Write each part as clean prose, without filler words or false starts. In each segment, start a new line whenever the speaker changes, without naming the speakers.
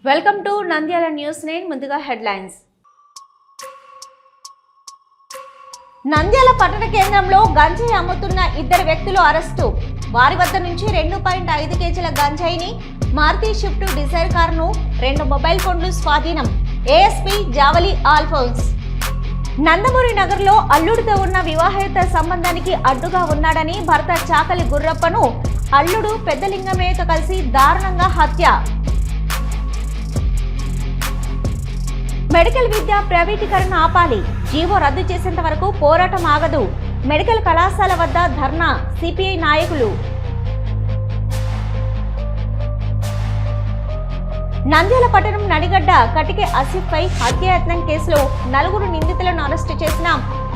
Welcome to Nandyal news 9 ముందుగా headlines. Nandyal పట్టణ కేంద్రంలో గంజాయి అమ్ముతున్న ఇద్దరు వ్యక్తులు అరెస్టు. వారి వద్ద నుంచి 2.5 కేజీల గంజాయిని, మారుతి షిఫ్ట్ డిజైర్ కారును, 2 మొబైల్ ఫోన్లు స్వాధీనం. ఏఎస్పీ జావలి ఆల్ఫోన్స్. నందమూరి నగర్లో అల్లుడితో ఉన్న వివాహేతర సంబంధానికి అడ్డుగా ఉన్నాడని భర్త చాకలి గుర్రప్పను అల్లుడు పెద్దలింగమయ్యతో కలిసి దారుణంగా హత్య. మెడికల్ విద్య ప్రైవేటీకరణ ఆపాలి, జీవో రద్దు చేసేంత వరకు పోరాటం ఆగదు. మెడికల్ కళాశాల వద్ద ధర్నా, సిపిఐ నాయకులు. నంద్యాల పట్టణం నడిగడ్డ కటికే ఆసిఫ్ పై హత్యాయత్నం కేసులో 4 నిందితులను అరెస్టు చేసిన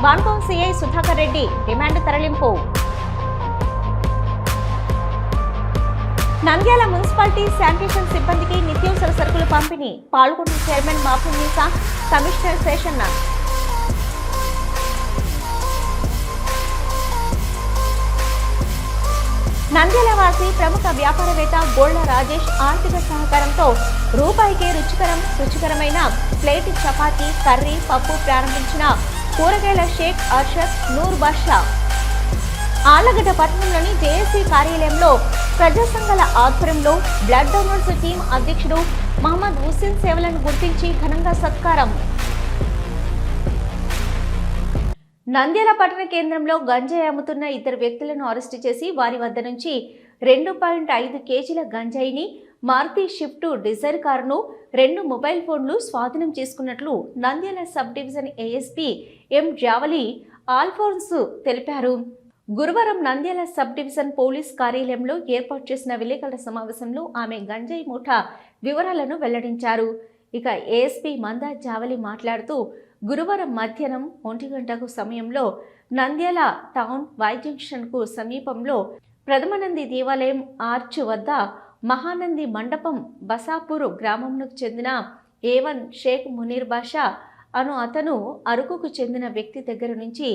వాన్కోం సిఐ సుధాకర్ రెడ్డి రిమాండ్ తరలింపు. నంద్యాల మున్సిపాలిటీ శానిటేషన్ సిబ్బందికి నిత్యావసర సరుకులు పంపిణీ. పాల్గొన్న చైర్మన్ మాఫున్నీసా, కమిషనర్ శేషన్న. నంద్యాల వాసి ప్రముఖ వ్యాపారవేత్త గోళ్ల రాజేష్ ఆర్థిక సహకారంతో రూపాయికే రుచికరమైన ప్లేట్ చపాతీ, కర్రీ, పప్పు ప్రారంభించిన కూరగాయల షేక్ అర్షద్ నూర్ బాషా. ఆళ్లగడ్డ పట్టణంలోని జేఏసీ కార్యాలయంలో ప్రజా సంఘాల ఆధ్వర్యంలో బ్లడ్ డోనర్స్ టీం అధ్యక్షుడు మహమ్మద్ హుస్సేన్ సేవలను గుర్తించి ఘనంగా సత్కారం. నంద్యాల పట్టణ కేంద్రంలో గంజాయి అమ్ముతున్న ఇద్దరు వ్యక్తులను అరెస్టు చేసి వారి వద్ద నుంచి 2.5 కేజీల గంజాయిని, మారుతి షిఫ్ట్ డిజైర్ కారును, 2 మొబైల్ ఫోన్లు స్వాధీనం చేసుకున్నట్లు Nandyal sub division ASP M Jawali Alphonse తెలిపారు. గురువారం నంద్యాల సబ్ డివిజన్ పోలీస్ కార్యాలయంలో ఏర్పాటు చేసిన విలేకరుల సమావేశంలో ఆమె గంజాయి ముఠా వివరాలను వెల్లడించారు. ఇక ఏఎస్పీ మందా జావలి మాట్లాడుతూ గురువారం మధ్యాహ్నం 1 గంటకు సమయంలో నంద్యాల టౌన్ వై జంక్షన్కు సమీపంలో ప్రథమనంది దేవాలయం ఆర్చ్ వద్ద మహానంది మండపం బసాపూర్ గ్రామంకు చెందిన ఏవన్ షేక్ మునీర్ బాషా అను అతను అరకుకు చెందిన వ్యక్తి దగ్గర నుంచి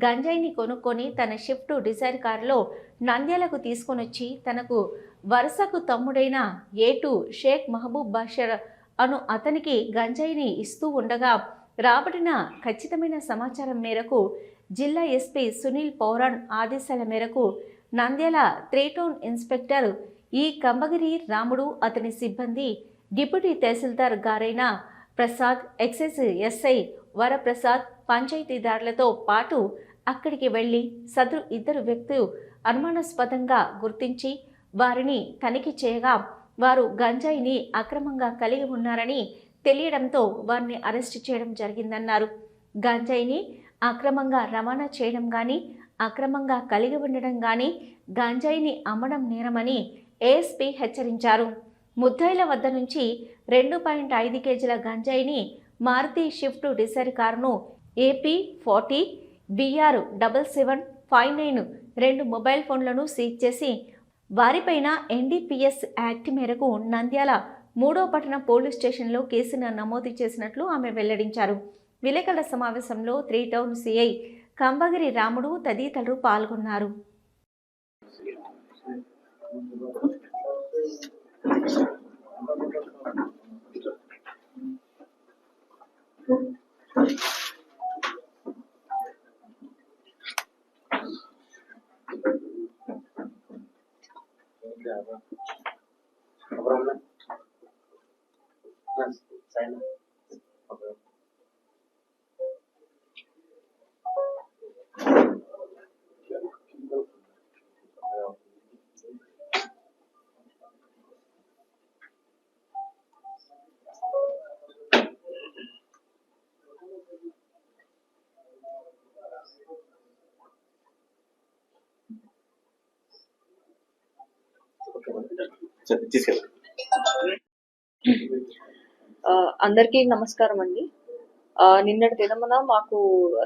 గంజాయిని కొనుక్కొని తన షిఫ్ట్ డిజైర్ కారులో నంద్యాలకు తీసుకొనొచ్చి తనకు వరుసకు తమ్ముడైన ఏటు షేక్ మహబూబ్ బాషా అను అతనికి గంజాయిని ఇస్తూ ఉండగా రాబడిన ఖచ్చితమైన సమాచారం మేరకు జిల్లా ఎస్పీ సునీల్ పౌరాణ్ ఆదేశాల మేరకు నంద్యాల 3 టౌన్ ఇన్స్పెక్టర్ ఈ కంబగిరి రాముడు, అతని సిబ్బంది, డిప్యూటీ తహసీల్దార్ గారైన ప్రసాద్, ఎక్సైజ్ ఎస్ఐ వరప్రసాద్, పంచాయతీదారులతో పాటు అక్కడికి వెళ్లి సదరు ఇద్దరు వ్యక్తులు అనుమానాస్పదంగా గుర్తించి వారిని తనిఖీ చేయగా వారు గంజాయిని అక్రమంగా కలిగి ఉన్నారని తెలియడంతో వారిని అరెస్టు చేయడం జరిగిందన్నారు. గంజాయిని అక్రమంగా రవాణా చేయడం కానీ, అక్రమంగా కలిగి ఉండడం కానీ, గంజాయిని అమ్మడం నేరమని ఏఎస్పీ హెచ్చరించారు. ముద్దాయిల వద్ద నుంచి 2.5 కేజీల గంజాయిని, మారుతి షిఫ్ట్ డిజైర్ కారును, ఏపీ 40 BR 7759 2 మొబైల్ ఫోన్లను సీజ్ చేసి వారిపైన ఎన్డీపీఎస్ యాక్ట్ మేరకు నంద్యాల 3వ పట్టణ పోలీస్ స్టేషన్లో కేసును నమోదు చేసినట్లు ఆమె వెల్లడించారు. విలేకరుల సమావేశంలో 3 టౌన్ సిఐ కంబగిరి రాముడు తదితరులు పాల్గొన్నారు.
అందరికీ నమస్కారం అండి. నిన్నటి దినమున మాకు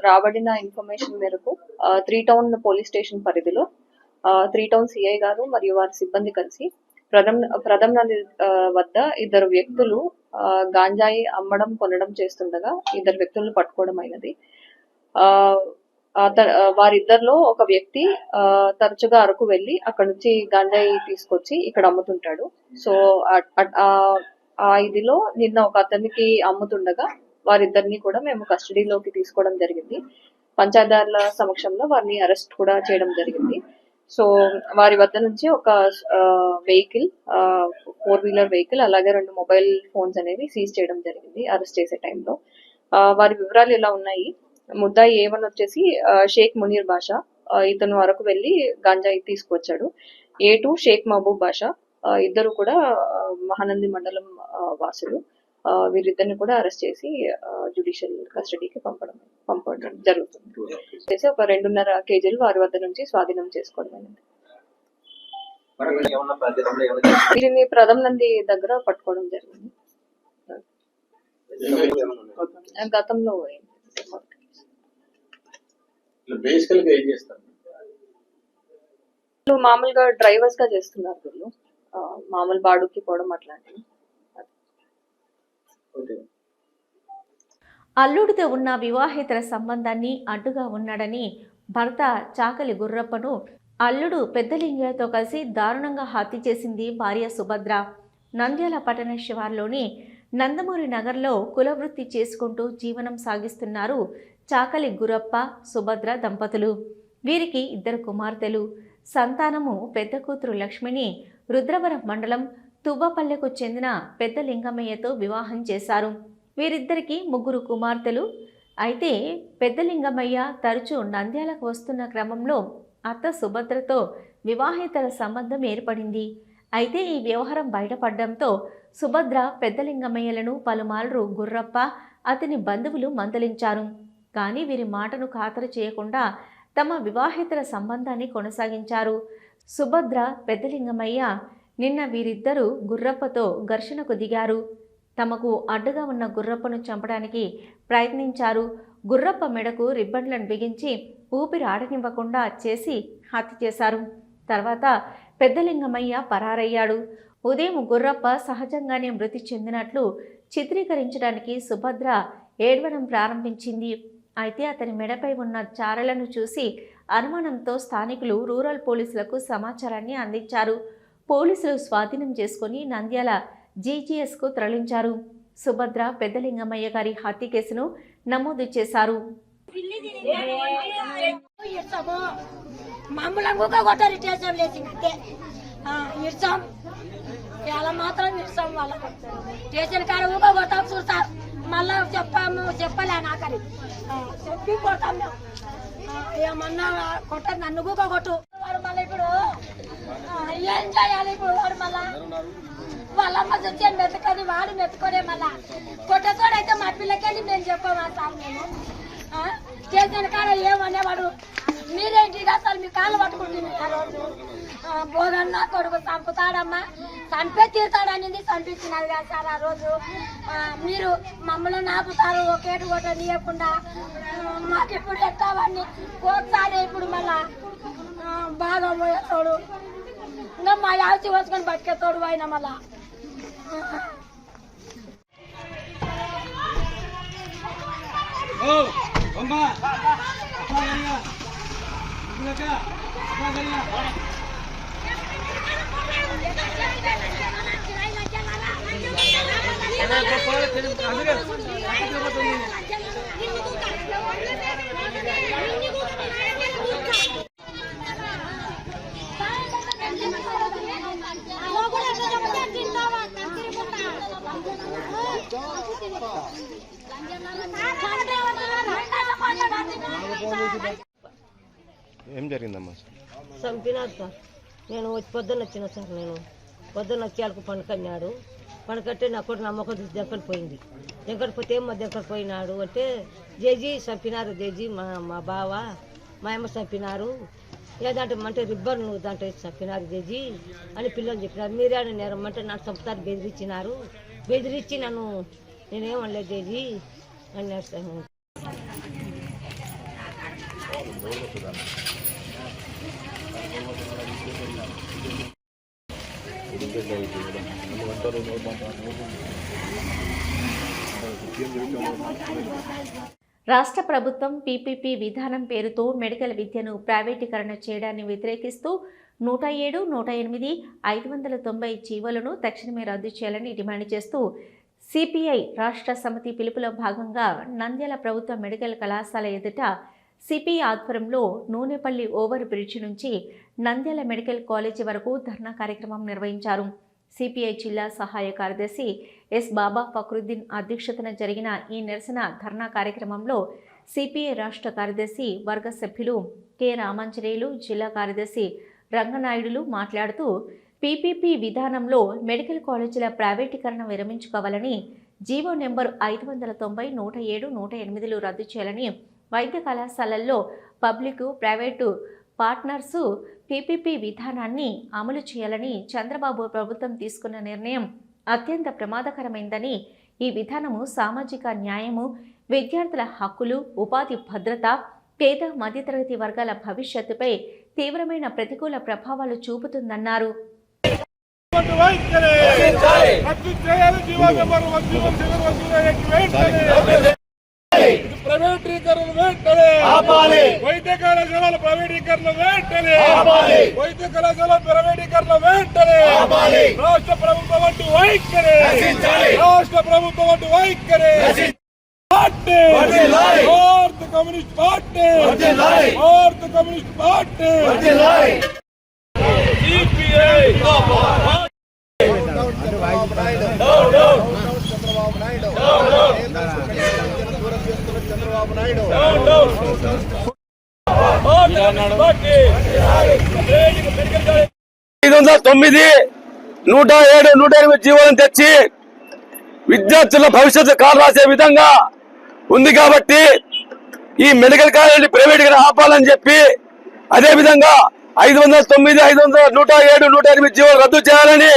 రాబడిన ఇన్ఫర్మేషన్ మేరకు 3 టౌన్ పోలీస్ స్టేషన్ పరిధిలో 3 టౌన్ సిఐ గారు మరియు వారి సిబ్బంది కలిసి ప్రథమనంది వద్ద ఇద్దరు వ్యక్తులు గాంజాయి అమ్మడం, కొనడం చేస్తుండగా ఇద్దరు వ్యక్తులను పట్టుకోవడం అయినది. వారిద్దరిలో ఒక వ్యక్తి తరచుగా అరకు వెళ్ళి అక్కడ నుంచి గంజాయి తీసుకొచ్చి ఇక్కడ అమ్ముతుంటాడు. సో ఆ ఇదిలో నిన్న ఒక అతనికి అమ్ముతుండగా వారిద్దరిని కూడా మేము కస్టడీలోకి తీసుకోవడం జరిగింది. పంచాయతీరాజ్ల సమక్షంలో వారిని అరెస్ట్ కూడా చేయడం జరిగింది. సో వారి వద్ద నుంచి ఒక వెహికల్, 4-వీలర్ వెహికల్, అలాగే 2 మొబైల్ ఫోన్స్ అనేవి సీజ్ చేయడం జరిగింది అరెస్ట్ చేసే టైంలో. వారి వివరాలు ఇలా ఉన్నాయి. ముద్దాయి A1 వచ్చేసి షేక్ మునీర్ బాషా, ఇతను అరకు వెళ్లి గాంజాయి తీసుకొచ్చాడు. A2 షేక్ మహబూబ్ బాషా, ఇద్దరు కూడా మహానంది మండలం వాసులు. వీరిద్దరిని కూడా అరెస్ట్ చేసి జ్యుడిషియల్ కస్టడీకి పంపడం జరుగుతుంది. చేసి ఒక 2.5 కేజీలు వారి వద్ద నుంచి స్వాధీనం చేసుకోవడం. వీరిని ప్రథమ నంది దగ్గర పట్టుకోవడం జరిగింది. గతంలో మామూలుగా డ్రైవర్స్ గా చేస్తున్నారు వీళ్ళు, మామూలు బాడుకి పోవడం అట్లాంటివి.
అల్లుడితో ఉన్న వివాహేతర సంబంధాన్ని అడ్డుగా ఉన్నాడని భర్త చాకలి గుర్రప్పను అల్లుడు పెద్దలింగయ్యతో కలిసి దారుణంగా హత్య చేసింది భార్య సుభద్ర. నంద్యాల పట్టణ శివార్లోని నందమూరి నగర్లో కులవృత్తి చేసుకుంటూ జీవనం సాగిస్తున్నారు చాకలి గురప్ప సుభద్ర దంపతులు. వీరికి 2 కుమార్తెలు. సంతానము పెద్ద కూతురు లక్ష్మిని రుద్రవరం మండలం తువ్వపల్లెకు చెందిన పెద్ద లింగమయ్యతో వివాహం చేశారు. వీరిద్దరికీ 3 కుమార్తెలు. అయితే పెద్ద లింగమయ్య తరచూ నంద్యాలకు వస్తున్న క్రమంలో అత్త సుభద్రతో వివాహేతర సంబంధం ఏర్పడింది. అయితే ఈ వ్యవహారం బయటపడడంతో సుభద్ర పెద్ద లింగమయ్యలను పలుమార్లు గుర్రప్ప అతని బంధువులు మందలించారు. కానీ వీరి మాటను ఖాతరు చేయకుండా తమ వివాహేతర సంబంధాన్ని కొనసాగించారు. సుభద్ర పెద్దలింగమయ్య నిన్న వీరిద్దరూ గుర్రప్పతో ఘర్షణకు దిగారు. తమకు అడ్డుగా ఉన్న గుర్రప్పను చంపడానికి ప్రయత్నించారు. గుర్రప్ప మెడకు రిబ్బన్లను బిగించి ఊపిరి ఆడనివ్వకుండా చేసి హత్య చేశారు. తర్వాత పెద్దలింగమయ్య పరారయ్యాడు. ఉదయం గుర్రప్ప సహజంగానే మృతి చెందినట్లు చిత్రీకరించడానికి సుభద్ర ఏడవడం ప్రారంభించింది. అయితే అతని మెడపై ఉన్న చారలను చూసి అనుమానంతో స్థానికులు రూరల్ పోలీసులకు సమాచారాన్ని అందించారు. పోలీసులు స్వాధీనం చేసుకుని నంద్యాల జీజీఎస్కు తరలించారు. సుభద్ర పెద్దలింగమయ్య గారి హత్య కేసును నమోదు చేశారు.
మళ్ళా చెప్పలే నాకని చెప్పి కొడతాం మేము. ఏమన్నా కొట్ట నన్ను కూడా కొట్టు. వాడు మళ్ళీ ఇప్పుడు ఏం చేయాలి? ఇప్పుడు వాడు మళ్ళా వాళ్ళమ్మ చూసి మెతుకొని వాడు మెతుకొనే మళ్ళా కొట్టతోడైతే మా పిల్లకెళ్ళి మేము చెప్పామా సార్, మేము చేసిన కాడ ఏమనేవాడు, మీరేంటి అసలు మీ కాళ్ళు పట్టుకుంటుంది. ఆ రోజు బోధన్న కొడుకు చంపుతాడమ్మా, చంపే తీరుతాడనింది, చంపించినది కదా సార్. ఆ రోజు మీరు మమ్మల్ని ఆపుతారు ఒకేటి ఒకటి నీయకుండా, మాకు ఇప్పుడు ఎత్తావన్నీ కోసాలి. ఇప్పుడు మళ్ళా బాగా పోయేతోడు, ఇంకా మా యాచి వచ్చుకొని బతికేతోడు ఆయన మళ్ళా.
ఏం జరిగిందమ్మా?
చంపినారు సార్. నేను వచ్చి పొద్దున్న వచ్చిన సార్. నేను పొద్దున్న వచ్చి వాళ్ళకు పండుకన్నాడు. పండుకట్టే నా కూడా నమ్మకం చూసి దెక్కడిపోయింది. దెక్కడిపోతే మా దెక్కడిపోయినాడు అంటే జేజీ చంపినారు, జేజీ మా బావ మా అమ్మ చంపినారు, ఏదంటే అంటే రిబ్బన్ దాంట్లో చంపినారు జేజీ అని పిల్లలు చెప్పినారు. మీరే నేరమ్మంటే నాకు చంపుతారు బెదిరించినారు. బెదిరించి నేనేమనలేదు జేజీ అన్నారు సార్.
రాష్ట్ర ప్రభుత్వం పీపీపీ విధానం పేరుతో మెడికల్ విద్యను ప్రైవేటీకరణ చేయడాన్ని వ్యతిరేకిస్తూ 107, 108, 590 జీవోలను తక్షణమే రద్దు చేయాలని డిమాండ్ చేస్తూ సిపిఐ రాష్ట్ర సమితి పిలుపులో భాగంగా నంద్యాల ప్రభుత్వ మెడికల్ కళాశాల ఎదుట సిపిఐ ఆధ్వర్యంలో నూనెపల్లి ఓవర్ బ్రిడ్జ్ నుంచి నంద్యాల మెడికల్ కాలేజీ వరకు ధర్నా కార్యక్రమం నిర్వహించారు. సిపిఐ జిల్లా సహాయ కార్యదర్శి ఎస్ బాబా ఫక్రుద్దీన్ అధ్యక్షతన జరిగిన ఈ నిరసన ధర్నా కార్యక్రమంలో సిపిఐ రాష్ట్ర కార్యదర్శి వర్గ సభ్యులు కె రామాంజనేయులు, జిల్లా కార్యదర్శి రంగనాయుడులు మాట్లాడుతూ పీపీపీ విధానంలో మెడికల్ కాలేజీల ప్రైవేటీకరణ విరమించుకోవాలని, జీవో నెంబర్ 590, 107, 108లు రద్దు చేయాలని, వైద్య కళాశాలల్లో పబ్లిక్, ప్రైవేటు పార్ట్నర్సు పీపీపీ విధానాన్ని అమలు చేయాలని చంద్రబాబు ప్రభుత్వం తీసుకున్న నిర్ణయం అత్యంత ప్రమాదకరమైందని, ఈ విధానము సామాజిక న్యాయము, విద్యార్థుల హక్కులు, ఉపాధి భద్రత, పేద మధ్యతరగతి వర్గాల భవిష్యత్తుపై తీవ్రమైన ప్రతికూల ప్రభావాలు చూపుతుందన్నారు.
ప్రైవేటీకరణ వెంటనే వైద్య కళాశాల ప్రైవేటీకరణ వెంటనే వైద్య కళాశాల ప్రైవేటీకరణ వెంటనే రాష్ట్ర ప్రభుత్వం అంటూ వైఖరి రాష్ట్ర ప్రభుత్వం అంటూ వైఖరి పార్టీ భారత కమ్యూనిస్ట్ పార్టీ భారత communist party CPI Chandrababu Naidu 509, 107, 108 జీవోలను తెచ్చి విద్యార్థుల భవిష్యత్తు కాలు రాసే విధంగా ఉంది కాబట్టి ఈ మెడికల్ కాలేజీ ప్రైవేట్గా ఆపాలని చెప్పి, అదేవిధంగా 509, 500, 107, 108 జీవోలు రద్దు చేయాలని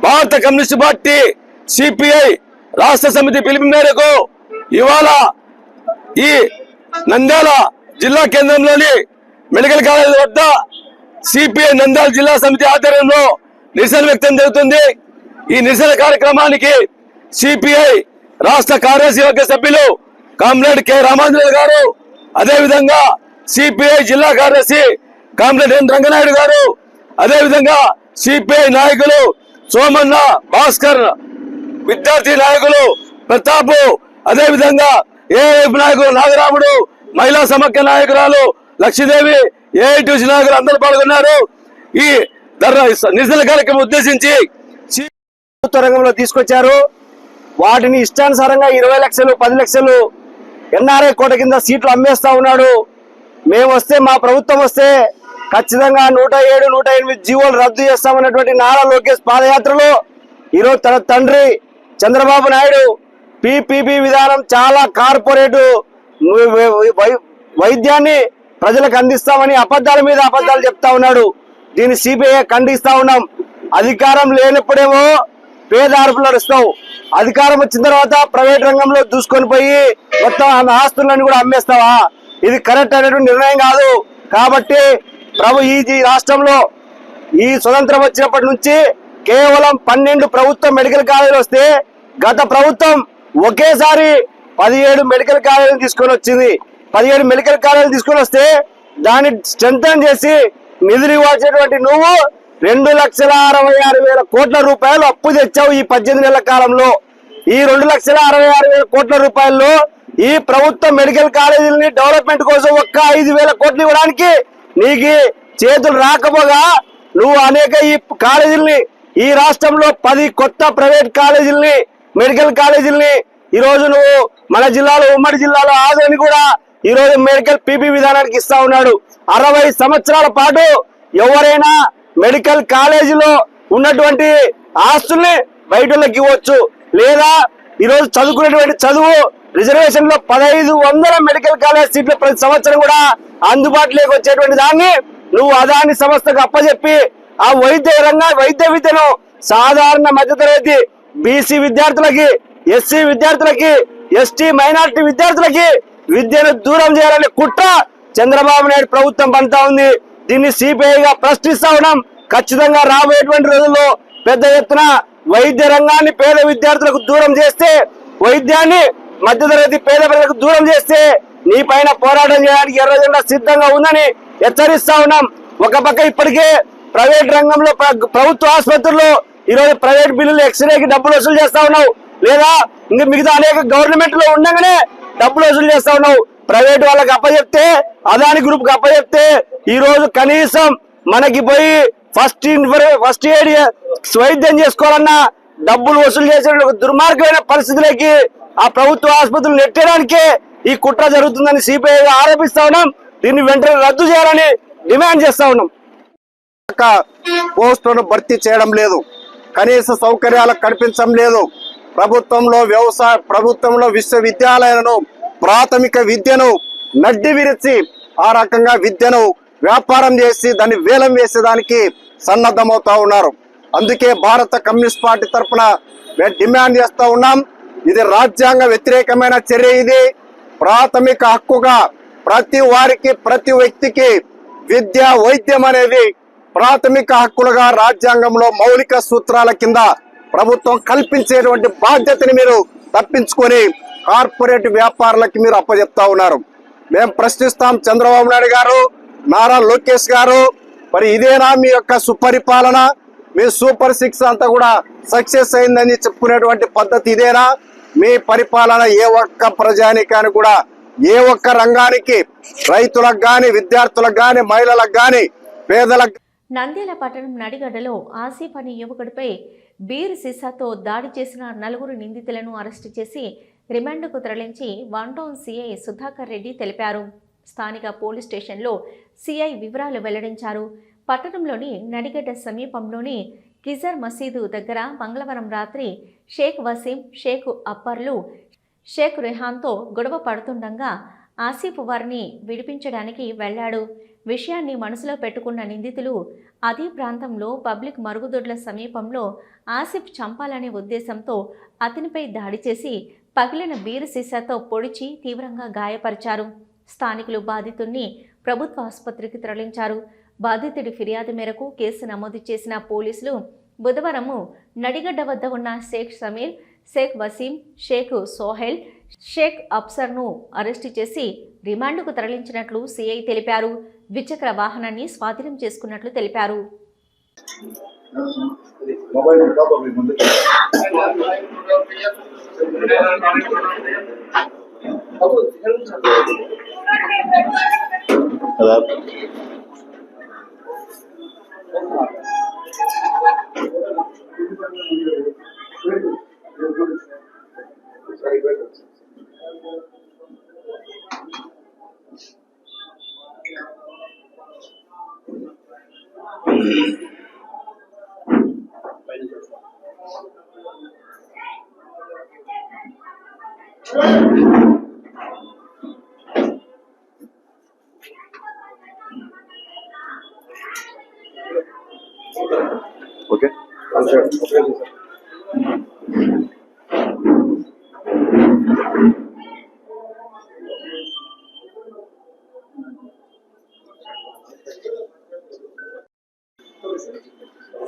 భారత కమ్యూనిస్ట్ పార్టీ సిపిఐ రాష్ట్ర సమితి పిలుపు మేరకు ఇవాళ ఈ నంద్యాల జిల్లా కేంద్రంలోని మెడికల్ కాలేజీ వద్ద సిపిఐ నంద్యాల జిల్లా సమితి ఆధ్వర్యంలో నిరసన వ్యక్తం జరుగుతుంది. ఈ నిరసన కార్యక్రమానికి సిపిఐ రాష్ట్ర కార్యదర్శి వర్గ సభ్యులు కామ్రేడ్ కె రామాంజనేయులు గారు, అదేవిధంగా సిపిఐ జిల్లా కార్యదర్శి కామ్రేడ్ ఎన్ రంగనాయుడు గారు, అదేవిధంగా సిపిఐ నాయకులు సోమన్న, భాస్కర్, విద్యార్థి నాయకులు ప్రతాప్, అదేవిధంగా ఏఐఎఫ్ నాయకులు నాగరాముడు, మహిళా సమాఖ్య నాయకురాలు లక్ష్మీదేవి, ఏఐటీసీ నాయకులు అందరూ పాల్గొన్నారు. ఈ నిరసన కార్యక్రమం ఉద్దేశించి ప్రభుత్వ రంగంలో తీసుకొచ్చారు. వాటిని ఇష్టానుసారంగా 20 లక్షలు, 10 లక్షలు ఎన్ఆర్ఐ కోట కింద సీట్లు అమ్మేస్తా ఉన్నాడు. మేము వస్తే, మా ప్రభుత్వం వస్తే ఖచ్చితంగా 107, 108 జీవోలు రద్దు చేస్తామన్నటువంటి నారా లోకేష్ పాదయాత్రలో ఈరోజు తన తండ్రి చంద్రబాబు నాయుడు పీపీపీ విధానం చాలా కార్పొరేట్ వైద్యాన్ని ప్రజలకు అందిస్తామని అబద్ధాల మీద అబద్ధాలు చెప్తా ఉన్నాడు. దీన్ని సిపిఐ ఖండిస్తా ఉన్నాం. అధికారం లేనప్పుడేమో పేద అరుపులు అరుస్తావు, అధికారం వచ్చిన తర్వాత ప్రైవేట్ రంగంలో దూసుకొని పోయి మొత్తం ఆస్తులను కూడా అమ్మేస్తావా? ఇది కరెక్ట్ అనేటువంటి నిర్ణయం కాదు. కాబట్టి ఈ రాష్ట్రంలో ఈ స్వతంత్రం వచ్చినప్పటి నుంచి కేవలం 12 ప్రభుత్వ మెడికల్ కాలేజీలు వస్తే, గత ప్రభుత్వం ఒకేసారి 17 మెడికల్ కాలేజీలు తీసుకొని వచ్చింది. 17 మెడికల్ కాలేజీలు తీసుకొని వస్తే దాన్ని స్ట్రెంథన్ చేసి నిధులు ఇవ్వాల్సినటువంటి నువ్వు 2,66,000 కోట్ల రూపాయలు అప్పు తెచ్చావు ఈ 18 నెలల కాలంలో. ఈ 2,66,000 కోట్ల రూపాయల్లో ఈ ప్రభుత్వ మెడికల్ కాలేజీలని డెవలప్మెంట్ కోసం ఒక్క 5,000 కోట్లు ఇవ్వడానికి నీకు చేతులు రాకపోగా, నువ్వు అనేక ఈ కాలేజీలని, ఈ రాష్ట్రంలో 10 కొత్త ప్రైవేట్ కాలేజీలని, మెడికల్ కాలేజీలని ఈరోజు నువ్వు మన జిల్లాలో, ఉమ్మడి జిల్లాలో ఆదని కూడా ఈరోజు మెడికల్ పీపీ విధానానికి ఇస్తా ఉన్నాడు. 60 సంవత్సరాల పాటు ఎవరైనా మెడికల్ కాలేజీలో ఉన్నటువంటి ఆస్తుల్ని బయటలోకి ఇవ్వచ్చు, లేదా ఈరోజు చదువుకునేటువంటి చదువు రిజర్వేషన్ లో 1500 మెడికల్ కాలేజ్ సీట్లు ప్రతి సంవత్సరం కూడా అందుబాటులోకి వచ్చేటువంటి దాన్ని నువ్వు అదాని సంస్థకు అప్పచెప్పి ఆ వైద్య విద్యను సాధారణ మధ్యతరగతి బీసీ విద్యార్థులకి, ఎస్సీ విద్యార్థులకి, ఎస్టీ మైనారిటీ విద్యార్థులకి విద్యను దూరం చేయాలని కుట్ర చంద్రబాబు నాయుడు ప్రభుత్వం పండుతా ఉంది. దీన్ని సిపిఐగా ప్రశ్నిస్తా ఉన్నాం. ఖచ్చితంగా రాబోయేటువంటి రోజుల్లో పెద్ద ఎత్తున వైద్య రంగాన్ని పేద విద్యార్థులకు దూరం చేస్తే, వైద్యాన్ని మధ్యతరగతి పేద ప్రజలకు దూరం చేస్తే నీ పైన పోరాటం చేయడానికి ఎర్ర జెండా సిద్ధంగా ఉందని హెచ్చరిస్తా ఉన్నాం. ఒక పక్క ఇప్పటికే ప్రైవేట్ రంగంలో ప్రభుత్వ ఆసుపత్రుల్లో ఈరోజు ప్రైవేట్ బిల్లులు ఎక్స్రేకి డబ్బులు వసూలు చేస్తా ఉన్నావు, లేదా ఇంకా మిగతా అనేక గవర్నమెంట్ లో ఉండగానే డబ్బులు వసూలు చేస్తా ఉన్నావు. ప్రైవేట్ వాళ్ళకి అప్పచెప్తే, అదాని గ్రూప్ కి అప్పచెప్తే ఈ రోజు కనీసం మనకి పోయి ఫస్ట్ ఎయిడ్ వైద్యం చేసుకోవాలన్నా డబ్బులు వసూలు చేసే దుర్మార్గమైన పరిస్థితులకి ఆ ప్రభుత్వ ఆసుపత్రులు నెట్టడానికే ఈ కుట్ర జరుగుతుందని సిపిఐ ఆరోపిస్తా ఉన్నాం. దీన్ని వెంటనే రద్దు చేయాలని డిమాండ్ చేస్తా ఉన్నాం.
పోస్టులను భర్తీ చేయడం లేదు, కనీస సౌకర్యాలు కల్పించడం లేదు. ప్రభుత్వంలో విశ్వవిద్యాలయాలను, ప్రాథమిక విద్యను నడ్డి విరిచి ఆ రకంగా విద్యను వ్యాపారం చేసి దాన్ని వేలం వేసేదానికి సన్నద్ధమవుతా ఉన్నారు. అందుకే భారత కమ్యూనిస్ట్ పార్టీ తరఫున డిమాండ్ చేస్తా ఉన్నాం. ఇది రాజ్యాంగ వ్యతిరేకమైన చర్య. ఇది ప్రాథమిక హక్కుగా ప్రతి వారికి, ప్రతి వ్యక్తికి విద్య, వైద్యం అనేది ప్రాథమిక హక్కులుగా రాజ్యాంగంలో మౌలిక సూత్రాల కింద ప్రభుత్వం కల్పించేటువంటి బాధ్యతని మీరు తప్పించుకొని కార్పొరేట్ వ్యాపారులకి మీరు అప్పచెప్తా ఉన్నారు. మేము ప్రశ్నిస్తాం, చంద్రబాబు నాయుడు గారు, నారా లోకేష్ గారు, మరి ఇదేనా మీ యొక్క సుపరిపాలన? మీ సూపర్ 6 అంతా కూడా సక్సెస్ అయిందని చెప్పుకునేటువంటి పద్ధతి ఇదేనా? మీ పరిపాలన ఏ ఒక్క ప్రజానికానికి కూడా, ఏ ఒక్క రంగానికి, రైతులకు గాని, విద్యార్థులకు గాని, మహిళలకు గాని, పేదలకు.
నంద్యాల పట్టణం నడిగడ్డలో ఆసిఫ్ అనే యువకుడిపై బీర్ సీసాతో దాడి చేసిన 4 నిందితులను అరెస్టు చేసి రిమాండ్కు తరలించి 1 టౌన్ సిఐ సుధాకర్ రెడ్డి తెలిపారు. స్థానిక పోలీస్ స్టేషన్లో సిఐ వివరాలు వెల్లడించారు. పట్టణంలోని నడిగడ్డ సమీపంలోని కిజర్ మసీదు దగ్గర మంగళవారం రాత్రి షేక్ వసీం, షేక్ అప్పర్లు, షేక్ రెహాన్తో గొడవ పడుతుండగా ఆసిఫ్ వారిని విడిపించడానికి వెళ్లాడు. విషయాన్ని మనసులో పెట్టుకున్న నిందితులు అదే ప్రాంతంలో పబ్లిక్ మరుగుదొడ్ల సమీపంలో ఆసిఫ్ చంపాలనే ఉద్దేశంతో అతనిపై దాడి చేసి పగిలిన బీరు సీసాతో పొడిచి తీవ్రంగా గాయపరిచారు. స్థానికులు బాధితుడిని ప్రభుత్వ ఆసుపత్రికి తరలించారు. బాధితుడి ఫిర్యాదు మేరకు కేసు నమోదు చేసిన పోలీసులు బుధవారం నడిగడ్డ వద్ద ఉన్న షేక్ సమీర్, షేక్ వసీం, షేక్ సోహెల్, షేక్ అఫ్సర్ను అరెస్టు చేసి రిమాండ్కు తరలించినట్లు సిఐ తెలిపారు. ద్విచక్ర వాహనాన్ని స్వాధీనం చేసుకున్నట్లు తెలిపారు.
ఓకే,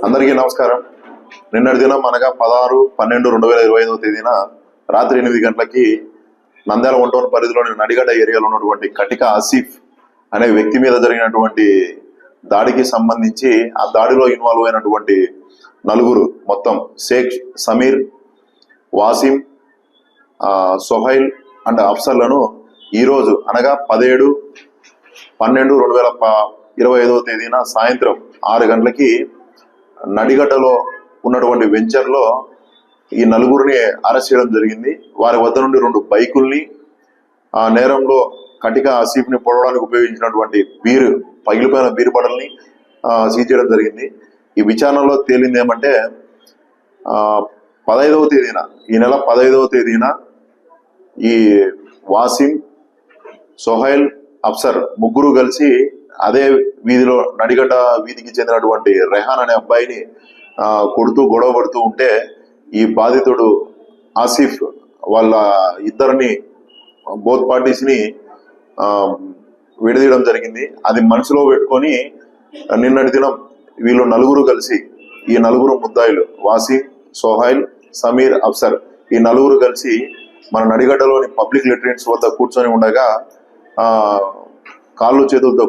అందరికీ నమస్కారం. నిన్నటి దినం అనగా 16/12/2025 తేదీన రాత్రి 8 గంటలకి నంద్యాల 1 టౌన్ పరిధిలోని నడిగడ్డ ఏరియాలో ఉన్నటువంటి కటిక ఆసిఫ్ అనే వ్యక్తి మీద జరిగినటువంటి దాడికి సంబంధించి ఆ దాడిలో ఇన్వాల్వ్ అయినటువంటి 4 మొత్తం షేక్ సమీర్, వాసిం, సోహైల్ అండ్ అఫ్సర్లను ఈరోజు అనగా 17/12/2025 తేదీన సాయంత్రం 6 గంటలకి నడిగడ్డలో ఉన్నటువంటి వెంచర్లో ఈ 4 అరెస్ట్ చేయడం జరిగింది. వారి వద్ద నుండి 2 బైకుల్ని, ఆ నేరంలో కటిక ఆసిఫ్ని పొడవడానికి ఉపయోగించినటువంటి పగిలిపోయిన బీరు బడల్ని సీజ్ చేయడం జరిగింది. ఈ విచారణలో తేలింది ఏమంటే 15వ తేదీన, ఈ నెల 15వ తేదీన ఈ వాసిం, సోహైల్, అఫ్సర్ ముగ్గురు కలిసి అదే వీధిలో నడిగడ్డ వీధికి చెందినటువంటి రెహాన్ అనే అబ్బాయిని కొడుతూ గొడవ పడుతూ ఉంటే ఈ బాధితుడు ఆసిఫ్ వాళ్ళ ఇద్దరిని, బోత్ పార్టీస్ ని విడదీయడం జరిగింది. అది మనసులో పెట్టుకొని నిన్నటి దినం వీళ్ళు 4 కలిసి, ఈ 4 ముద్దాయిలు వాసిం, సోహైల్, సమీర్, అఫ్సర్, ఈ 4 కలిసి మన నడిగడ్డలోని పబ్లిక్ లెటరెన్స్ వద్ద కూర్చొని ఉండగా కాళ్ళు చేతులతో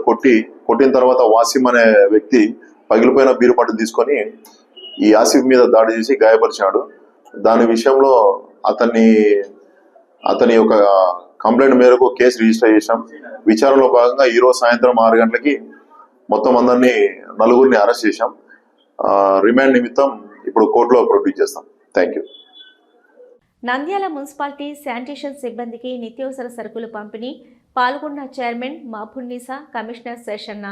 కొట్టిన తర్వాత వాసిం అనే వ్యక్తి పగిలిపోయిన బీరు పట్టు తీసుకొని ఈ ఆసిఫ్ మీద దాడి చేసి గాయపరిచాడు. దాని విషయంలో అతని యొక్క కంప్లైంట్ మేరకు కేసు రిజిస్టర్ చేశాం. విచారణలో భాగంగా ఈరోజు సాయంత్రం 6 గంటలకి మొత్తం నలుగురిని అరెస్ట్ చేశాం. రిమాండ్ నిమిత్తం ఇప్పుడు కోర్టులో ప్రొడ్యూస్ చేస్తాం. Thank you.
Nandyal municipality sanitation సిబ్బందికి నిత్యావసర సరుకులు పంపిణీ పాల్గొన్న chairman Mahaboonnisa, commissioner Seshanna.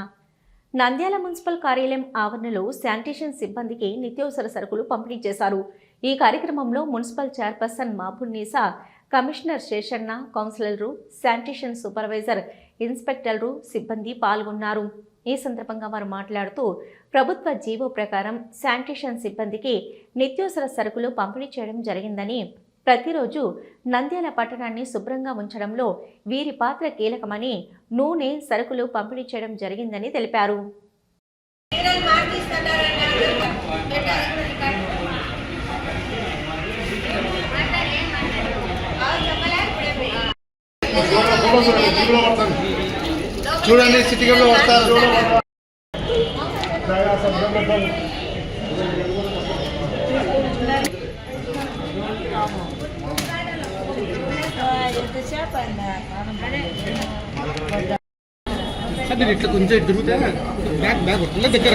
Nandyal municipal కార్యాలయం ఆవరణలో శానిటేషన్ సిబ్బందికి నిత్యావసర సరుకులు పంపిణీ చేశారు. ఈ కార్యక్రమంలో మున్సిపల్ చైర్పర్సన్ మహబూన్నీసా, కమిషనర్ శేషన్న, కౌన్సిలర్లు, శానిటేషన్ సూపర్వైజర్, ఇన్స్పెక్టర్లు, సిబ్బంది పాల్గొన్నారు. ఈ సందర్భంగా వారు మాట్లాడుతూ ప్రభుత్వ జీవో ప్రకారం శానిటేషన్ సిబ్బందికి నిత్యావసర సరుకులు పంపిణీ చేయడం జరిగిందని, ప్రతిరోజు నంద్యాల పట్టణాన్ని శుభ్రంగా ఉంచడంలో వీరి పాత్ర కీలకమని, నూనె, సరుకులు పంపిణీ చేయడం జరిగిందని తెలిపారు.
చూడండి సిటీలో వస్తారు. ఇట్లా కొంచెం తిరుగుతే బ్యాగ్ దగ్గర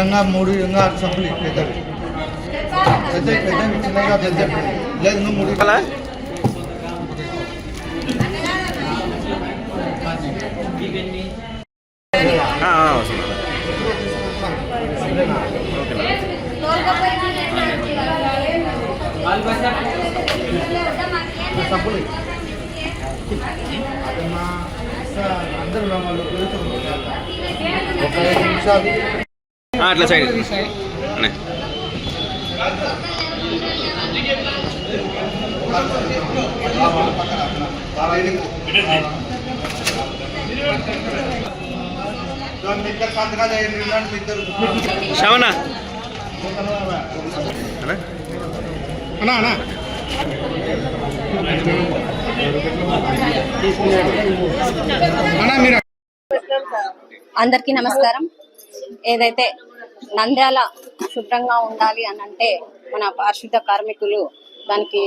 ఇంకా 3 ఇంకా 6 సబ్బులు పెద్దవి చిన్నగా పెద్ద లేదు 3 సబ్బులు అందరూ వాళ్ళు ఒక 5 నిమిషాలు
అట్లా సైడ్ శ్రవణ
అందరికీ నమస్కారం. ఏదైతే నంద్యాల శుభ్రంగా ఉండాలి అని అంటే మన పారిశుద్ధ కార్మికులు దానికి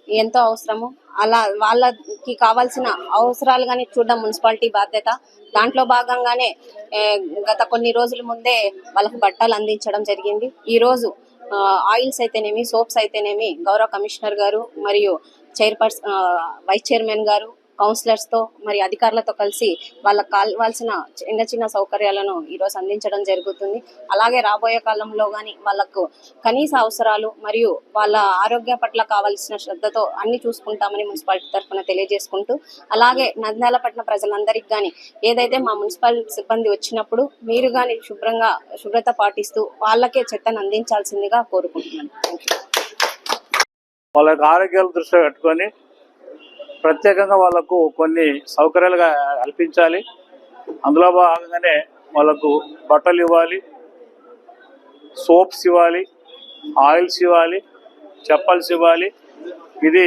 ఎంతో అవసరము. అలా వాళ్ళకి కావాల్సిన అవసరాలు కానీ చూడడం మున్సిపాలిటీ బాధ్యత. దాంట్లో భాగంగానే గత కొన్ని రోజుల ముందే వాళ్ళకు బట్టలు అందించడం జరిగింది. ఈరోజు ఆయిల్స్ అయితేనేమి, సోప్స్ అయితేనేమి గౌరవ కమిషనర్ గారు మరియు వైస్ చైర్మన్ గారు, కౌన్సిలర్స్ తో మరి అధికారులతో కలిసి వాళ్ళకి కావాల్సిన చిన్న చిన్న సౌకర్యాలను ఈరోజు అందించడం జరుగుతుంది. అలాగే రాబోయే కాలంలో కానీ వాళ్ళకు కనీస అవసరాలు మరియు వాళ్ళ ఆరోగ్య పట్ల కావాల్సిన శ్రద్ధతో అన్ని చూసుకుంటామని మున్సిపాలిటీ తరఫున తెలియజేసుకుంటూ, అలాగే నంద్యాల పట్టణ ప్రజలందరికీ కానీ ఏదైతే మా మున్సిపల్ సిబ్బంది వచ్చినప్పుడు మీరు కానీ శుభ్రత పాటిస్తూ వాళ్ళకే చెత్తను అందించాల్సిందిగా కోరుకుంటున్నాను.
వాళ్ళ ఆరోగ్యాల దృష్టిలో పెట్టుకొని ప్రత్యేకంగా వాళ్ళకు కొన్ని సౌకర్యాలు కల్పించాలి. అందులో భాగంగానే వాళ్ళకు బట్టలు ఇవ్వాలి, సోప్స్ ఇవ్వాలి, ఆయిల్స్ ఇవ్వాలి, చెప్పల్స్ ఇవ్వాలి. ఇది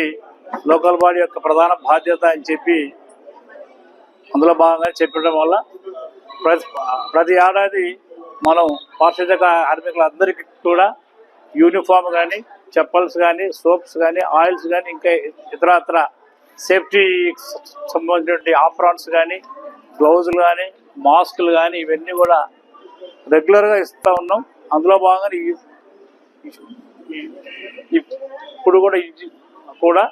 లోకల్ బాడీ యొక్క ప్రధాన బాధ్యత అని చెప్పి అందులో భాగంగా చెప్పడం వల్ల ప్రతి ఏడాది మనం పారిశుద్ధ కార్మికులందరికీ కూడా యూనిఫామ్ కానీ, చెప్పల్స్ కానీ, సోప్స్ కానీ, ఆయిల్స్ కానీ, ఇంకా ఇతరత్ర సేఫ్టీ సంబంధించిన ఆప్రాన్స్ కానీ, గ్లౌజులు కానీ, మాస్కులు కానీ ఇవన్నీ కూడా రెగ్యులర్గా ఇస్తూ ఉన్నాం. అందులో భాగంగా ఇప్పుడు కూడా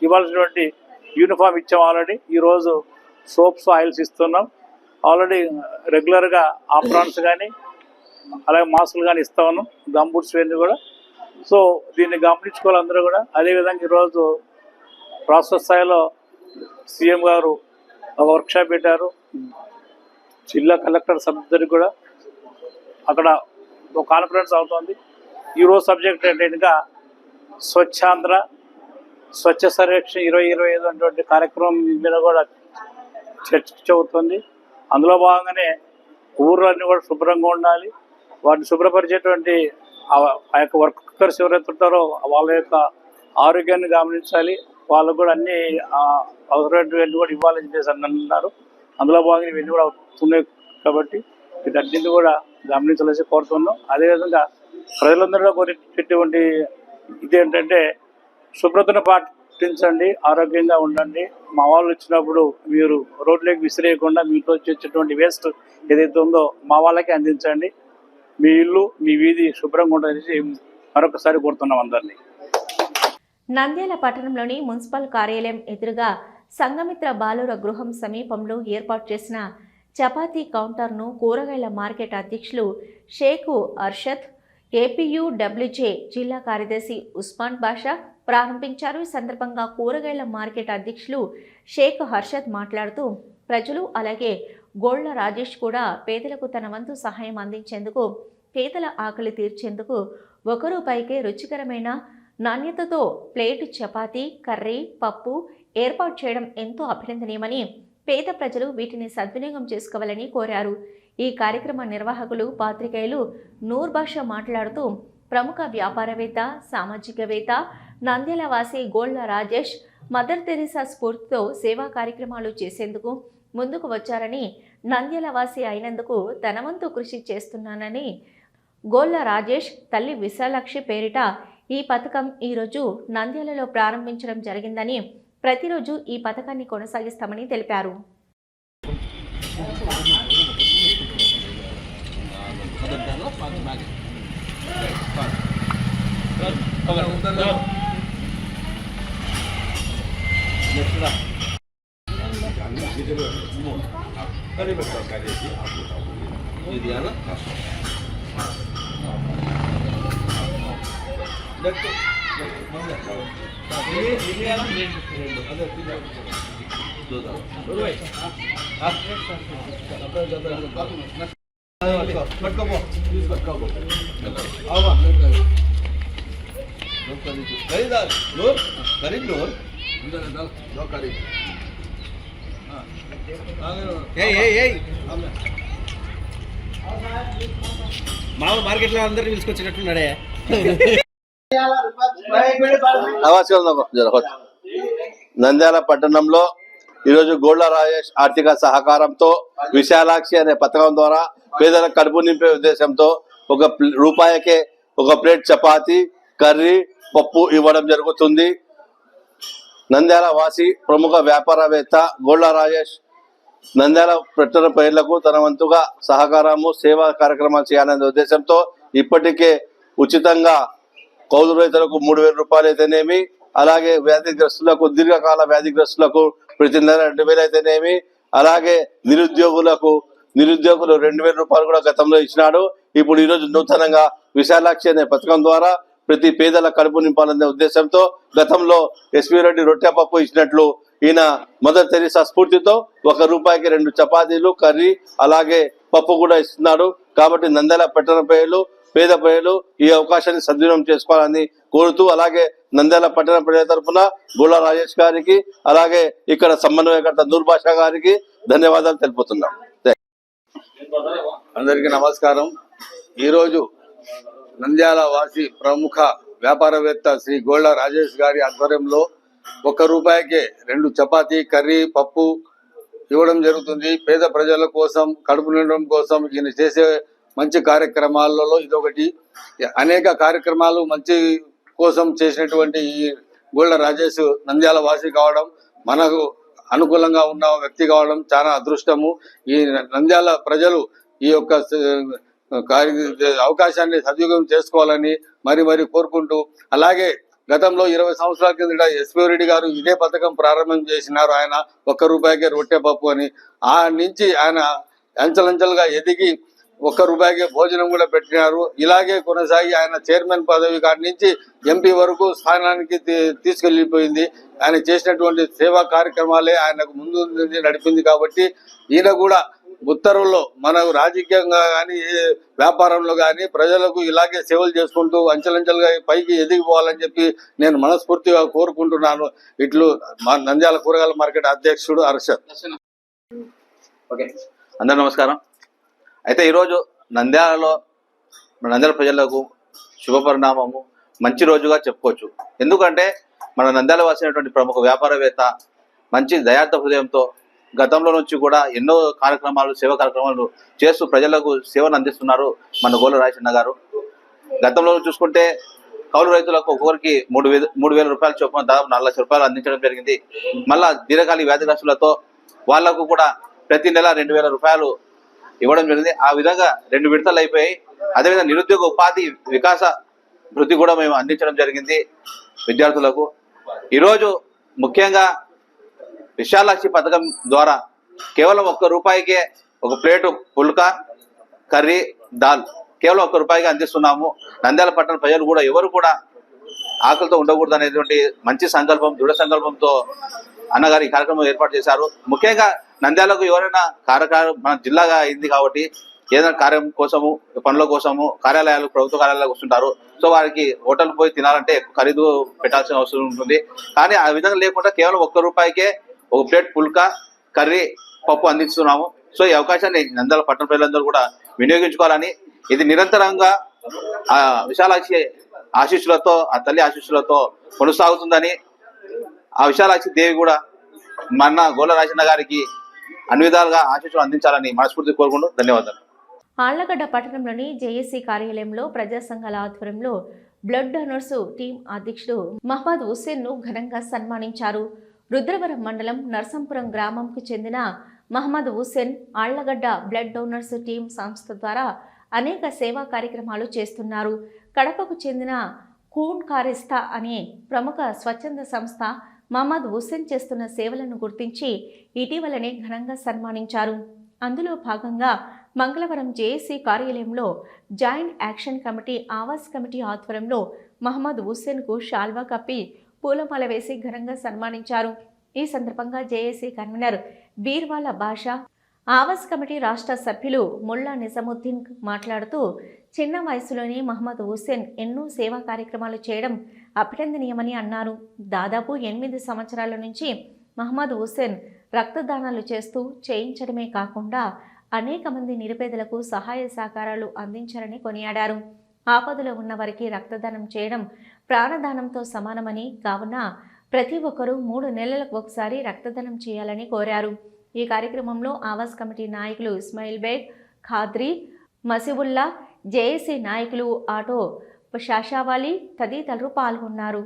ఇవ్వాల్సినటువంటి యూనిఫామ్ ఇచ్చాం ఆల్రెడీ. ఈరోజు సోప్స్, ఆయిల్స్ ఇస్తున్నాం. ఆల్రెడీ రెగ్యులర్గా ఆప్రాన్స్ కానీ అలాగే మాస్కులు కానీ ఇస్తా ఉన్నాం, గమ్ బూట్స్ ఇవన్నీ కూడా. సో దీన్ని గమనించుకోవాలి అందరూ కూడా. అదేవిధంగా ఈరోజు రాష్ట్ర స్థాయిలో సీఎం గారు ఒక వర్క్షాప్ పెట్టారు. జిల్లా కలెక్టర్ సభ్యులకి కూడా అక్కడ ఒక కాన్ఫరెన్స్ అవుతుంది. ఈరోజు సబ్జెక్ట్ ఏంటంటే స్వచ్ఛాంధ్ర, స్వచ్ఛ సర్వేక్షణ 2025 అటువంటి కార్యక్రమం మీద కూడా చర్చ అవుతుంది. అందులో భాగంగానే ఊర్లన్నీ కూడా శుభ్రంగా ఉండాలి. వాటిని శుభ్రపరిచేటువంటి ఆ యొక్క వర్క్ వర్కర్స్ ఎవరైతే ఉంటారో వాళ్ళ యొక్క ఆరోగ్యాన్ని గమనించాలి, వాళ్ళకు కూడా అన్ని అవసరమైనటువంటి కూడా ఇవ్వాలని చెప్పేసి అన్నారు. అందులో భాగంగా ఇవన్నీ కూడా అవుతున్నాయి కాబట్టి వీటన్నింటినీ కూడా గమనించాలని కోరుతున్నాం. అదేవిధంగా ప్రజలందరూ కోరేటువంటి ఇదేంటంటే శుభ్రతను పాటించండి, ఆరోగ్యంగా ఉండండి. మా వాళ్ళు వచ్చినప్పుడు మీరు రోడ్లోకి విసిరేయకుండా మీతో వచ్చేటటువంటి వేస్ట్ ఏదైతే ఉందో మా వాళ్ళకి అందించండి. మీ ఇల్లు మీ వీధి శుభ్రంగా ఉండాలని మరొకసారి కోరుతున్నాం అందరినీ.
నంద్యాల పట్టణంలోని మున్సిపల్ కార్యాలయం ఎదురుగా సంఘమిత్ర బాలుర గృహం సమీపంలో ఏర్పాటు చేసిన చపాతీ కౌంటర్ను కూరగాయల మార్కెట్ అధ్యక్షులు షేకు అర్షద్, ఏపీయూడబ్ల్యూజే జిల్లా కార్యదర్శి ఉస్మాన్ బాషా ప్రారంభించారు. ఈ సందర్భంగా కూరగాయల మార్కెట్ అధ్యక్షులు షేక్ హర్షద్ మాట్లాడుతూ ప్రజలు అలాగే గోళ్ల రాజేష్ కూడా పేదలకు తన వంతు సహాయం అందించేందుకు, పేదల ఆకలి తీర్చేందుకు ₹1 రుచికరమైన నాణ్యతతో ప్లేట్ చపాతీ, కర్రీ, పప్పు ఏర్పాటు చేయడం ఎంతో అభినందనీయమని, పేద ప్రజలు వీటిని సద్వినియోగం చేసుకోవాలని కోరారు. ఈ కార్యక్రమ నిర్వాహకులు పాత్రికేయులు నూర్ బాషా మాట్లాడుతూ ప్రముఖ వ్యాపారవేత్త, సామాజికవేత్త, నంద్యాల వాసి గోళ్ల రాజేష్ మదర్ తెరీసా స్ఫూర్తితో సేవా కార్యక్రమాలు చేసేందుకు ముందుకు వచ్చారని, నంద్యాల వాసి అయినందుకు తన వంతు కృషి చేస్తున్నానని, గోళ్ల రాజేష్ తల్లి విశాలాక్షి పేరిట ఈ పథకం ఈరోజు నంద్యాలలో ప్రారంభించడం జరిగిందని, ప్రతిరోజు ఈ పథకాన్ని కొనసాగిస్తామని తెలిపారు.
మామూలు మార్కెట్లో అందరినీ పిలుచుకొచ్చినట్టున్నాడే.
నంద్యాల పట్టణంలో ఈరోజు గోళ్ల రాజేష్ ఆర్థిక సహకారంతో విశాలాక్షి అనే పథకం ద్వారా పేదలకు కడుపు నింపే ఉద్దేశంతో ₹1 ఒక ప్లేట్ చపాతీ, కర్రీ, పప్పు ఇవ్వడం జరుగుతుంది. నంద్యాల వాసి ప్రముఖ వ్యాపారవేత్త గోళ్ల రాజేష్ నంద్యాల పట్టణ ప్రజలకు తన వంతుగా సహకారము, సేవా కార్యక్రమాలు చేయాలనే ఉద్దేశంతో ఇప్పటికే ఉచితంగా కౌలు రైతులకు ₹3,000 అయితేనేమి, అలాగే వ్యాధిగ్రస్తులకు, దీర్ఘకాల వ్యాధిగ్రస్తులకు ప్రతి నెల 2,000 అయితేనేమి, అలాగే నిరుద్యోగులు ₹2,000 కూడా గతంలో ఇచ్చినాడు. ఇప్పుడు ఈరోజు నూతనంగా విశాలాక్షి అనే పథకం ద్వారా ప్రతి పేదల కడుపు నింపాలనే ఉద్దేశంతో గతంలో ఎస్పీ రెడ్డి రొట్టె పప్పు ఇచ్చినట్లు ఈయన మదర్ తెరీసా స్ఫూర్తితో ₹1 2 చపాతీలు, కర్రీ, అలాగే పప్పు కూడా ఇస్తున్నాడు. కాబట్టి నంద్యాల పట్టణ ప్రజలు, పేద ప్రజలు ఈ అవకాశాన్ని సద్వినియోగం చేసుకోవాలని కోరుతూ, అలాగే నంద్యాల పట్టణ ప్రజల తరఫున గోళ్ల రాజేష్ గారికి, అలాగే ఇక్కడ సమన్వయకర్త నూర్ బాషా గారికి ధన్యవాదాలు తెలుపుతున్నాం.
అందరికీ నమస్కారం. ఈరోజు నంద్యాల వాసి ప్రముఖ వ్యాపారవేత్త శ్రీ గోళ్ల రాజేష్ గారి ఆధ్వర్యంలో ₹1 2 చపాతీ, కర్రీ, పప్పు ఇవ్వడం జరుగుతుంది. పేద ప్రజల కోసం, కడుపు నిండడం కోసం ఈయన చేసే మంచి కార్యక్రమాలలో ఇదొకటి. అనేక కార్యక్రమాలు మంచి కోసం చేసినటువంటి ఈ గోళ్ల రాజేష్ నంద్యాల వాసి కావడం, మనకు అనుకూలంగా ఉన్న వ్యక్తి కావడం చాలా అదృష్టము. ఈ నంద్యాల ప్రజలు ఈ యొక్క అవకాశాన్ని సద్వినియోగం చేసుకోవాలని మరి కోరుకుంటూ, అలాగే గతంలో 20 సంవత్సరాల కిందట ఎస్పీ రెడ్డి గారు ఇదే పథకం ప్రారంభం చేసినారు. ఆయన ₹1 రొట్టె పప్పు అని. ఆ నుంచి ఆయన అంచెలంచెలుగా ఎదిగి ₹1 భోజనం కూడా పెట్టినారు. ఇలాగే కొనసాగి ఆయన చైర్మన్ పదవి కాడి నుంచి ఎంపీ వరకు స్థానానికి తీసుకెళ్లిపోయింది. ఆయన చేసినటువంటి సేవా కార్యక్రమాలే ఆయనకు ముందు నడిపింది. కాబట్టి ఈయన కూడా ఉత్తర్వుల్లో మనకు రాజకీయంగా కానీ, వ్యాపారంలో కానీ ప్రజలకు ఇలాగే సేవలు చేసుకుంటూ అంచెలంచెలుగా పైకి ఎదిగిపోవాలని చెప్పి నేను మనస్ఫూర్తిగా కోరుకుంటున్నాను. ఇట్లు మా నంద్యాల కూరగాయల మార్కెట్ అధ్యక్షుడు అర్షద్.
ఓకే, అందరూ నమస్కారం. అయితే ఈరోజు నంద్యాల ప్రజలకు శుభ పరిణామము.
మంచి రోజుగా చెప్పుకోవచ్చు. ఎందుకంటే మన నంద్యాల వాసినటువంటి ప్రముఖ వ్యాపారవేత్త మంచి దయార్థ హృదయంతో గతంలో నుంచి కూడా ఎన్నో కార్యక్రమాలు సేవా కార్యక్రమాలు చేస్తూ ప్రజలకు సేవను అందిస్తున్నారు మన గోల రాజన్న గారు. గతంలో చూసుకుంటే కౌలు రైతులకు ఒక్కొక్కరికి 3,000 రూపాయల చొప్పున దాదాపు 4 లక్షల రూపాయలు అందించడం జరిగింది. మళ్ళా దీర్ఘకాలిక వ్యాధిగ్రస్తులతో వాళ్లకు కూడా ప్రతి నెల 2,000 రూపాయలు ఇవ్వడం జరిగింది. ఆ విధంగా 2 విడతలు అయిపోయాయి. అదేవిధంగా నిరుద్యోగ ఉపాధి వికాస వృత్తి కూడా మేము అందించడం జరిగింది విద్యార్థులకు. ఈరోజు ముఖ్యంగా విశాలాక్షి పథకం ద్వారా కేవలం 1 రూపాయికే ఒక ప్లేటు పుల్కా కర్రీ దాల్ కేవలం 1 రూపాయికి అందిస్తున్నాము. నంద్యాల పట్టణ ప్రజలు కూడా ఎవరు కూడా ఆకలితో ఉండకూడదు అనేటువంటి మంచి సంకల్పం, దృఢ సంకల్పంతో అన్నగారు ఈ కార్యక్రమం ఏర్పాటు చేశారు. ముఖ్యంగా నంద్యాలకు ఎవరైనా మన జిల్లాగా అయింది కాబట్టి ఏదైనా కార్యం కోసము, పనుల కోసము కార్యాలయాలు, ప్రభుత్వ కార్యాలయాలకు వస్తుంటారు. సో వారికి హోటల్ పోయి తినాలంటే ఖరీదు పెట్టాల్సిన అవసరం ఉంటుంది. కానీ ఆ విధంగా లేకుండా కేవలం 1 రూపాయికే ఒక ప్లేట్ పుల్కా కర్రీ పప్పు అందిస్తున్నాము. సో ఈ అవకాశాన్ని నంద్యాల పట్టణ ప్రజలందరూ కూడా వినియోగించుకోవాలని, ఇది నిరంతరంగా ఆ విశాలాక్షి ఆశీస్సులతో, ఆ తల్లి ఆశీస్సులతో కొనసాగుతుందని, ఆ విశాలాక్షి దేవి కూడా మన గోల రాజన్న గారికి అన్ని విధాలుగా ఆశీస్సులు అందించాలని మనస్ఫూర్తి కోరుకుంటూ ధన్యవాదాలు.
ఆళ్లగడ్డ పట్టణంలోని జేఏసీ కార్యాలయంలో ప్రజా సంఘాల ఆధ్వర్యంలో బ్లడ్ డోనర్స్ టీం అధ్యక్షుడు మహమ్మద్ హుస్సేన్ను ఘనంగా సన్మానించారు. రుద్రవరం మండలం నర్సంపురం గ్రామంకు చెందిన Mohammad Hussain Allagadda blood donors team సంస్థ ద్వారా అనేక సేవా కార్యక్రమాలు చేస్తున్నారు. కడపకు చెందిన ఖూన్ కారిస్తా అనే ప్రముఖ స్వచ్ఛంద సంస్థ మహమ్మద్ హుస్సేన్ చేస్తున్న సేవలను గుర్తించి ఇటీవలనే ఘనంగా సన్మానించారు. అందులో భాగంగా మంగళవారం జేఏసీ కార్యాలయంలో joint action committee Awas committee ఆధ్వర్యంలో మహమ్మద్ హుస్సేన్కు షాల్వా కప్పి పూలమాల వేసి ఘనంగా సన్మానించారు. ఈ సందర్భంగా జేఏసీ కన్వీనర్ బీర్వాల బాషా, ఆవాస్ కమిటీ రాష్ట్ర సభ్యులు ముల్లా నిజాముద్దీన్ మాట్లాడుతూ చిన్న వయసులోనే మహమ్మద్ హుస్సేన్ ఎన్నో సేవా కార్యక్రమాలు చేయడం అభినందనీయమని అన్నారు. దాదాపు 8 సంవత్సరాల నుంచి మహమ్మద్ హుస్సేన్ రక్తదానాలు చేస్తూ చేయించడమే కాకుండా అనేక మంది నిరుపేదలకు సహాయ సహకారాలు అందించారని కొనియాడారు. ఆపదలో ఉన్న వారికి రక్తదానం చేయడం ప్రాణదానంతో సమానమని, కావున ప్రతి ఒక్కరూ 3 నెలలకు ఒకసారి రక్తదానం చేయాలని కోరారు. ఈ కార్యక్రమంలో ఆవాస్ కమిటీ నాయకులు ఇస్మాయిల్ బేగ్, ఖాద్రీ, మసిబుల్లా, జేఏసీ నాయకులు ఆటో షాషావాలి తదితరులు పాల్గొన్నారు.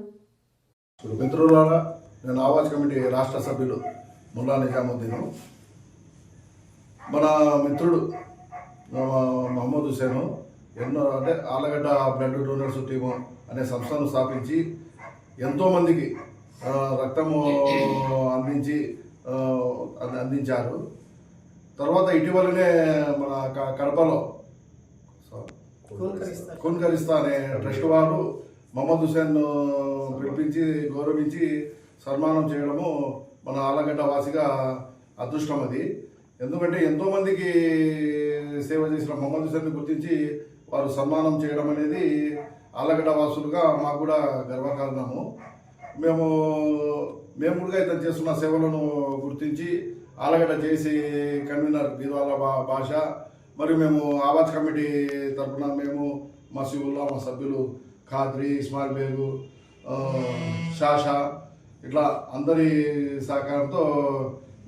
మిత్రులారా, నేను ఆవాస్ కమిటీ రాష్ట్ర సభ్యులు ముల్లా నిజాముద్దీన్. మన మిత్రుడు మహమ్మద్ హుస్సేన్ ఎన్నో ఆళ్లగడ్డ బ్లడ్ డోనర్స్ టీము అనే సంస్థను స్థాపించి ఎంతోమందికి రక్తము అందించారు. తర్వాత ఇటీవలనే మన కడపలో ఖూన్ కరిస్తా అనే ట్రస్ట్ వారు మహమ్మద్ హుస్సేన్ పిలిపించి గౌరవించి సన్మానం చేయడము మన ఆళ్లగడ్డ వాసిగా అదృష్టం. అది ఎందుకంటే ఎంతోమందికి సేవ చేసిన మహమ్మద్ హుస్సేన్ని గుర్తించి వారు సన్మానం చేయడం అనేది ఆళ్లగడ్డ వాసులుగా మాకు కూడా గర్వకారణము. మేము కూడా ఇతను చేస్తున్న సేవలను గుర్తించి ఆళ్లగడ్డ జేఏసీ కన్వీనర్ బీర్వాల భాష, మరియు మేము ఆవాజ్ కమిటీ తరఫున మేము మసీవుల్లా, మా సభ్యులు ఖాద్రీ, ఇస్మాయిల్ బేగు, షాషా, ఇట్లా అందరి సహకారంతో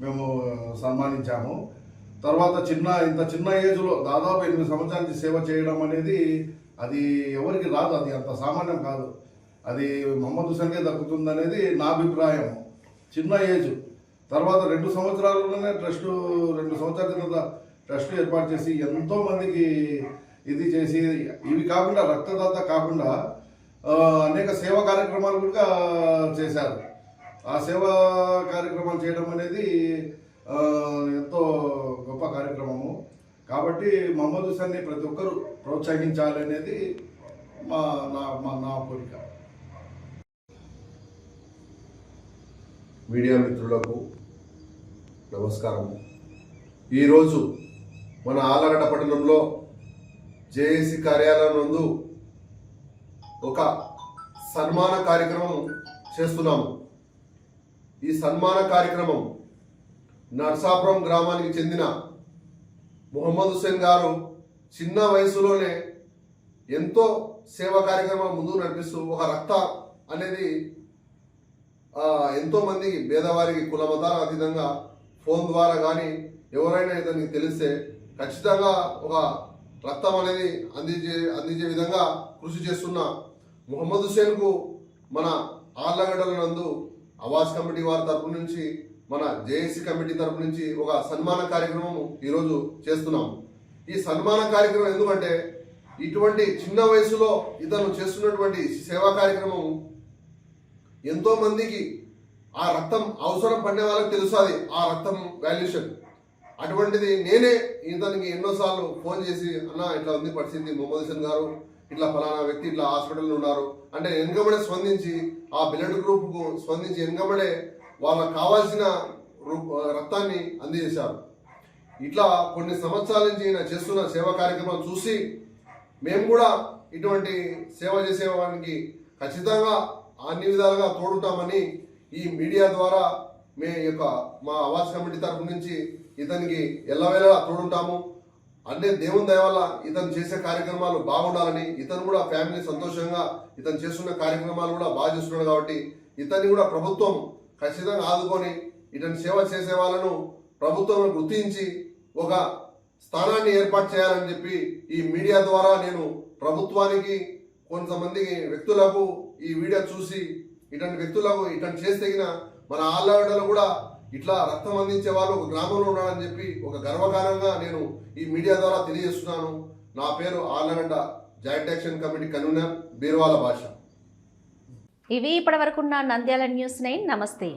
మేము సన్మానించాము. తర్వాత ఇంత చిన్న ఏజ్లో దాదాపు 8 సంవత్సరాల నుంచి సేవ చేయడం అనేది అది ఎవరికి రాదు, అది అంత సామాన్యం కాదు. అది మహమ్మద్ హుస్సేన్కే దక్కుతుందనేది నా అభిప్రాయం. చిన్న ఏజ్. తర్వాత 2 సంవత్సరాలలోనే 2 సంవత్సరాల కింద ట్రస్ట్ ఏర్పాటు చేసి ఎంతోమందికి ఇది చేసి, ఇవి కాకుండా రక్తదాత కాకుండా అనేక సేవా కార్యక్రమాలు కూడా చేశారు. ఆ సేవా కార్యక్రమాలు చేయడం అనేది ఎంతో గొప్ప కార్యక్రమము. కాబట్టి మహమ్మద్ హుస్సేన్ని ప్రతి ఒక్కరూ ప్రోత్సహించాలనేది నా కోరిక.
మీడియా మిత్రులకు నమస్కారం. ఈరోజు మన ఆళ్లగడ్డ పట్టణంలో జేఏసీ కార్యాలయం నందు ఒక సన్మాన కార్యక్రమం చేస్తున్నాము. ఈ సన్మాన కార్యక్రమం నర్సాపురం గ్రామానికి చెందిన మహమ్మద్ హుస్సేన్ గారు చిన్న వయసులోనే ఎంతో సేవా కార్యక్రమాలు ముందుకు నడిపిస్తూ ఒక రక్త అనేది ఎంతో మందికి పేదవారికి కుల మతాల అతీతంగా ఫోన్ ద్వారా కానీ ఎవరైనా ఇతనికి తెలిస్తే ఖచ్చితంగా ఒక రక్తం అనేది అందించే విధంగా కృషి చేస్తున్న మొహమ్మద్ హుస్సేన్కు మన ఆర్లగడ్డల నందు ఆవాస్ కమిటీ వారి తరపు నుంచి మన జేఏసీ కమిటీ తరపు నుంచి ఒక సన్మాన కార్యక్రమం ఈరోజు చేస్తున్నాం. ఈ సన్మాన కార్యక్రమం ఎందుకంటే ఇటువంటి చిన్న వయసులో ఇతను చేస్తున్నటువంటి సేవా కార్యక్రమం ఎంతో మందికి ఆ రక్తం అవసరం పడిన వాళ్ళకి తెలుస్తుంది ఆ రక్తం వాల్యూషన్. అటువంటిది నేనే ఇతనికి ఎన్నోసార్లు ఫోన్ చేసి అన్న ఇట్లా ఉంది పరిస్థితి, మొహమ్మద్ హుస్సేన్ గారు ఇట్లా ఫలానా వ్యక్తి ఇట్లా హాస్పిటల్లో ఉన్నారు అంటే వెనుకబడే స్పందించి ఆ బ్లడ్ గ్రూప్కు స్పందించి వెనుకబడే వాళ్ళకు కావాల్సిన రక్తాన్ని అందజేశారు. ఇట్లా కొన్ని సంవత్సరాల నుంచి ఈయన చేస్తున్న సేవా కార్యక్రమాలు చూసి మేము కూడా ఇటువంటి సేవ చేసేవానికి ఖచ్చితంగా అన్ని విధాలుగా తోడుంటామని ఈ మీడియా ద్వారా మా ఆవాస్ కమిటీ తరఫు నుంచి ఇతనికి ఎల్లవేళలా తోడుంటాము. అంటే దేవుని దయ వల్ల ఇతను చేసే కార్యక్రమాలు బాగుండాలని, ఇతను కూడా ఫ్యామిలీ సంతోషంగా ఇతను చేస్తున్న కార్యక్రమాలు కూడా బాగా చేస్తున్నాడు కాబట్టి ఇతన్ని కూడా ప్రభుత్వం ఖచ్చితంగా ఆదుకొని ఇతని సేవ చేసే వాళ్ళను ప్రభుత్వం గుర్తించి ఒక స్థానాన్ని ఏర్పాటు చేయాలని చెప్పి ఈ మీడియా ద్వారా నేను ప్రభుత్వానికి కొంతమందికి వ్యక్తులకు ఈ వీడియో చూసి ఇటువంటి వ్యక్తులకు ఇటువంటి చేసి తగిన మన ఆళ్ళగడ్డలో కూడా ఇట్లా రక్తం అందించే వాళ్ళు ఒక గ్రామంలో ఉన్నారని చెప్పి ఒక గర్వకారణంగా నేను ఈ మీడియా ద్వారా తెలియజేస్తున్నాను. నా పేరు Allagadda joint action committee convener Birwala Basha.
ఇవి ఇప్పటివరకున్న నంద్యాల న్యూస్ 9. నమస్తే.